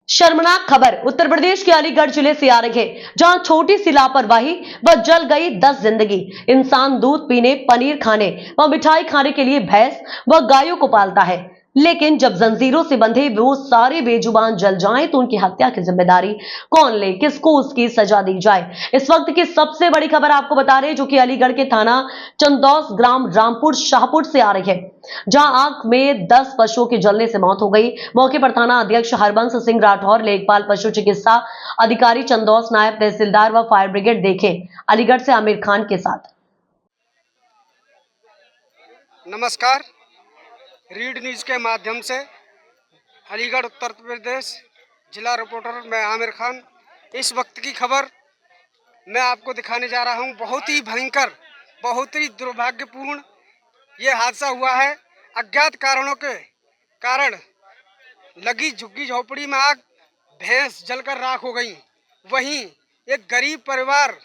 शर्मनाक खबर उत्तर प्रदेश के अलीगढ़ जिले से आ रही है, जहां छोटी सी लापरवाही व जल गई 10 जिंदगी। इंसान दूध पीने, पनीर खाने व मिठाई खाने के लिए भैंस व गायों को पालता है, लेकिन जब जंजीरों से बंधे वो सारे बेजुबान जल जाएं तो उनकी हत्या की जिम्मेदारी कौन ले, किसको उसकी सजा दी जाए। इस वक्त की सबसे बड़ी खबर आपको बता रहे हैं, जो कि अलीगढ़ के थाना चंदौस, ग्राम रामपुर शाहपुर से आ रही है, जहां आंख में 10 पशुओं की जलने से मौत हो गई। मौके पर थाना अध्यक्ष हरबंस सिंह राठौर, लेखपाल पशु चिकित्सा अधिकारी चंदौस, नायब तहसीलदार व फायर ब्रिगेड देखे। अलीगढ़ से आमिर खान के साथ। नमस्कार, रीड न्यूज़ के माध्यम से अलीगढ़ उत्तर प्रदेश जिला रिपोर्टर मैं आमिर खान। इस वक्त की खबर मैं आपको दिखाने जा रहा हूं। बहुत ही भयंकर, बहुत ही दुर्भाग्यपूर्ण ये हादसा हुआ है। अज्ञात कारणों के कारण लगी झुग्गी झोपड़ी में आग, भैंस जलकर राख हो गई। वहीं एक गरीब परिवार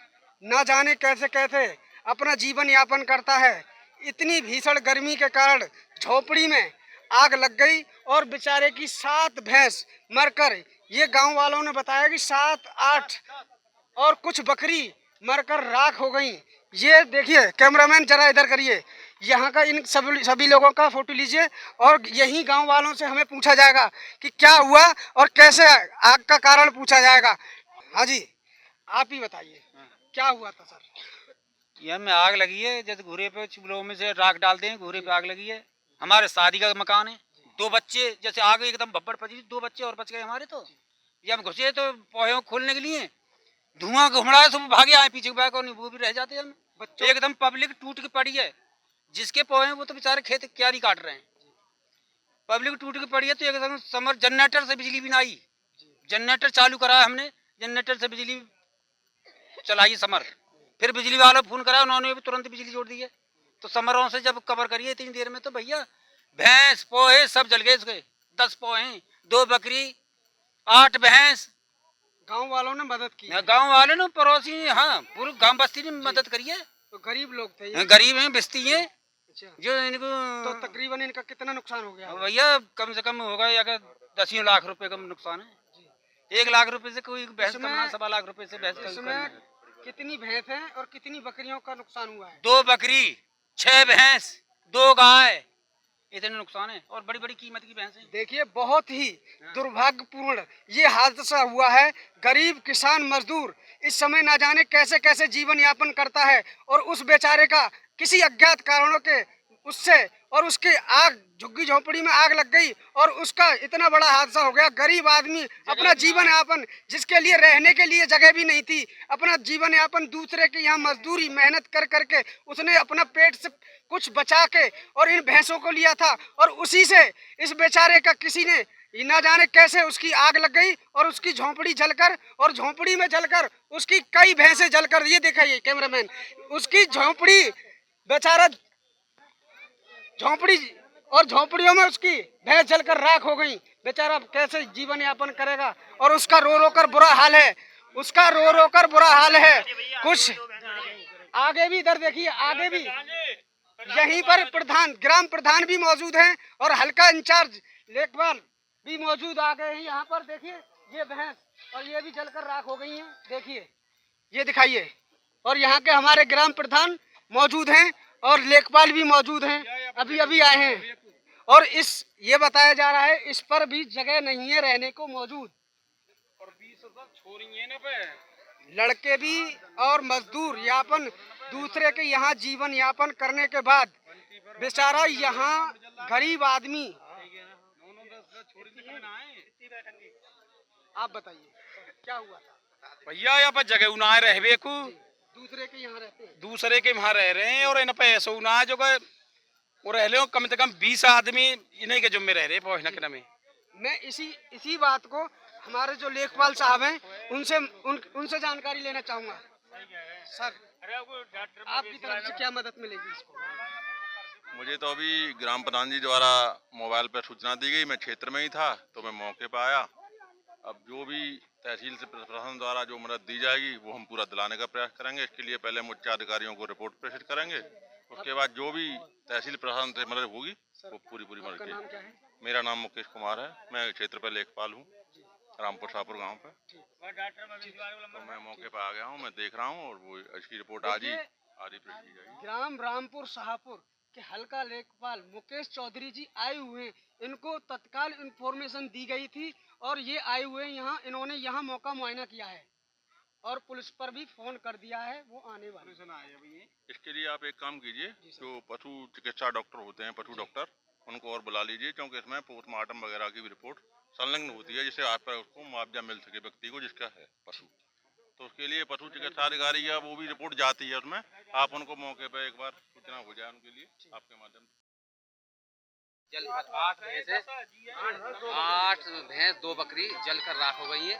न जाने कैसे कैसे अपना जीवन यापन करता है। इतनी भीषण गर्मी के कारण झोपड़ी में आग लग गई और बेचारे की 7 भैंस मरकर, ये गांव वालों ने बताया कि 7-8 और कुछ बकरी मरकर राख हो गई। ये देखिए, कैमरामैन जरा इधर करिए, यहाँ का इन सभी लोगों का फोटो लीजिए और यही गांव वालों से हमें पूछा जाएगा कि क्या हुआ और कैसे आग का कारण पूछा जाएगा। हाँ जी, आप ही बताइए क्या हुआ था सर। यहाँ में आग लगी है, जैसे घूरे पे चूल्हों में से राख डालते हैं, घूरे पे आग लगी है। हमारे शादी का मकान है, 2 बच्चे, जैसे आग एकदम भब्बड़ पची, 2 बच्चे और बच गए हमारे। तो ये हम घुसे तो पोहे खोलने के लिए धुआं घुम रहा है, सब भागे आए पीछे बैक और वो भी रह जाते हैं। हम एकदम पब्लिक टूट के पड़ी है, जिसके पोहे वो तो बेचारे खेत क्यारी काट रहे हैं। पब्लिक टूट के पड़ी है तो एकदम समर जनरेटर से बिजली भी ना आई। जनरेटर चालू कराया हमने, जनरेटर से बिजली चलाई समर, फिर बिजली वालों को फोन कराया, उन्होंने भी तुरंत बिजली जोड़ दी है। तो समरों से जब कवर करिए इतनी देर में तो भैया भैंस पोहे सब जल गए। इसके 10 पोहे, 2 बकरी, 8 भैंस। गांव वालों ने मदद की, गांव वालों ने, पड़ोसी, हाँ पूरे गांव बस्ती ने मदद करी है। तो गरीब लोग थे ये? गरीब हैं, बस्ती है। अच्छा, जो इनको तो तकरीबन इनका कितना नुकसान हो गया भैया? कम से कम होगा अगर 10 लाख रुपए का नुकसान है। 1 लाख रुपए से कोई भैंस करना, 1.25 लाख रुपए से भैंस करना। कितनी भैंस हैं और कितनी बकरियों का नुकसान हुआ है? 2 बकरी, 6 भैंस, 2 गाय, इतने नुकसान है और बड़ी बड़ी कीमत की भैंस है। देखिए, बहुत ही दुर्भाग्यपूर्ण ये हादसा हुआ है। गरीब किसान मजदूर इस समय ना जाने कैसे कैसे जीवन यापन करता है और उस बेचारे का किसी अज्ञात कारणों के उससे और उसके आग, झुग्गी झोपड़ी में आग लग गई और उसका इतना बड़ा हादसा हो गया। गरीब आदमी अपना जीवन यापन, जिसके लिए रहने के लिए जगह भी नहीं थी, अपना जीवन यापन दूसरे के यहाँ मजदूरी मेहनत कर करके उसने अपना पेट से कुछ बचा के और इन भैंसों को लिया था और उसी से इस बेचारे का किसी ने ना जाने कैसे उसकी आग लग गई और उसकी झोंपड़ी जलकर, और झोंपड़ी में जलकर उसकी कई भैंसें जलकर, ये दिखाइए कैमरामैन, उसकी झोंपड़ी, बेचारा झोंपड़ी और झोंपड़ियों में उसकी भैंस जलकर राख हो गई। बेचारा कैसे जीवन यापन करेगा और उसका रो रो कर बुरा हाल है, उसका रो रो कर बुरा हाल है। कुछ आगे भी इधर देखिए, आगे भी यहीं पर प्रधान, ग्राम प्रधान भी मौजूद हैं और हल्का इंचार्ज लेखपाल भी मौजूद आ गए हैं यहाँ पर। देखिए ये भैंस और ये भी जलकर राख हो गई हैं। देखिए, ये दिखाइए, और यहाँ के हमारे ग्राम प्रधान मौजूद हैं और लेखपाल भी मौजूद हैं, अभी अभी आए हैं। और ये बताया जा रहा है इस पर भी जगह नहीं है रहने को मौजूद, और 20 छोरी ना पे लड़के भी और मजदूर यापन दूसरे के यहाँ जीवन यापन करने के बाद बेचारा यहाँ गरीब आदमी। आप बताइए क्या हुआ था भैया? यहाँ पर जगह ना रहे को, दूसरे के यहाँ रहते हैं, दूसरे के वहाँ रह रहे हैं और इन पे ऐसा ना जो वो रह ले कम से कम 20 आदमी इन्हीं के जुम्मे रह रहे पहुँचने में। मैं इसी बात को हमारे जो लेखपाल साहब हैं उनसे जानकारी लेना चाहूँगा। सर, आपकी तरफ से क्या मदद मिलेगी इसको? मुझे तो अभी ग्राम प्रधान जी द्वारा मोबाइल पर सूचना दी गई, मैं क्षेत्र में ही था तो मैं मौके पर आया। अब जो भी तहसील से प्रशासन द्वारा जो मदद दी जाएगी वो हम पूरा दिलाने का प्रयास करेंगे। इसके लिए पहले हम उच्च अधिकारियों को रिपोर्ट प्रेषित करेंगे, उसके बाद जो भी तहसील प्रशासन से मदद होगी वो पूरी मदद की। नाम क्या है? मेरा नाम मुकेश कुमार है, मैं क्षेत्र पर लेखपाल हूँ। रामपुर शाहपुर गांव पे। तो मैं मौके पर आ गया हूँ, मैं देख रहा हूँ और वो इसकी रिपोर्ट आज ही पेश की जाएगी। ग्राम रामपुर शाहपुर के हल्का लेखपाल मुकेश चौधरी जी आए हुए हैं। इनको तत्काल इंफॉर्मेशन दी गई थी और ये आए हुए यहाँ, इन्होंने यहाँ मौका मुआयना किया है और पुलिस पर भी फोन कर दिया है, वो आने वाले। इसके लिए आप एक काम कीजिए, जो पशु चिकित्सा डॉक्टर होते हैं, पशु डॉक्टर, उनको और बुला लीजिए, क्योंकि इसमें पोस्टमार्टम वगैरह की भी रिपोर्ट संलग्न होती है, जिससे आप पर उसको मुआवजा मिल सके व्यक्ति को जिसका है पशु। तो उसके लिए पशु चिकित्सा अधिकारी या वो भी रिपोर्ट जाती है उसमें, आप उनको मौके पर एक बार सूचना हो जाए उनके लिए आपके माध्यम से। जल 8 भैंस 2 बकरी जलकर राख हो गई है।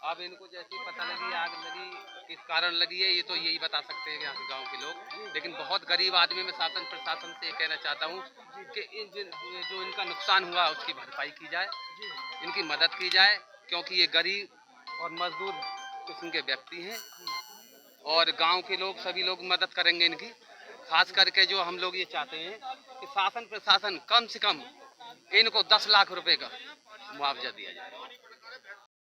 अब इनको जैसी पता लगी आग लगी, किस कारण लगी है, ये तो यही बता सकते हैं यहाँ के गांव के लोग। लेकिन बहुत गरीब आदमी, मैं शासन प्रशासन से कहना चाहता हूँ कि जो इनका नुकसान हुआ उसकी भरपाई की जाए, इनकी मदद की जाए, क्योंकि ये गरीब और मजदूर किस्म के व्यक्ति हैं और गाँव के लोग सभी लोग मदद करेंगे इनकी। खास करके जो हम लोग ये चाहते हैं कि शासन प्रशासन कम से कम इनको 10 लाख रुपए का मुआवजा दिया जाए।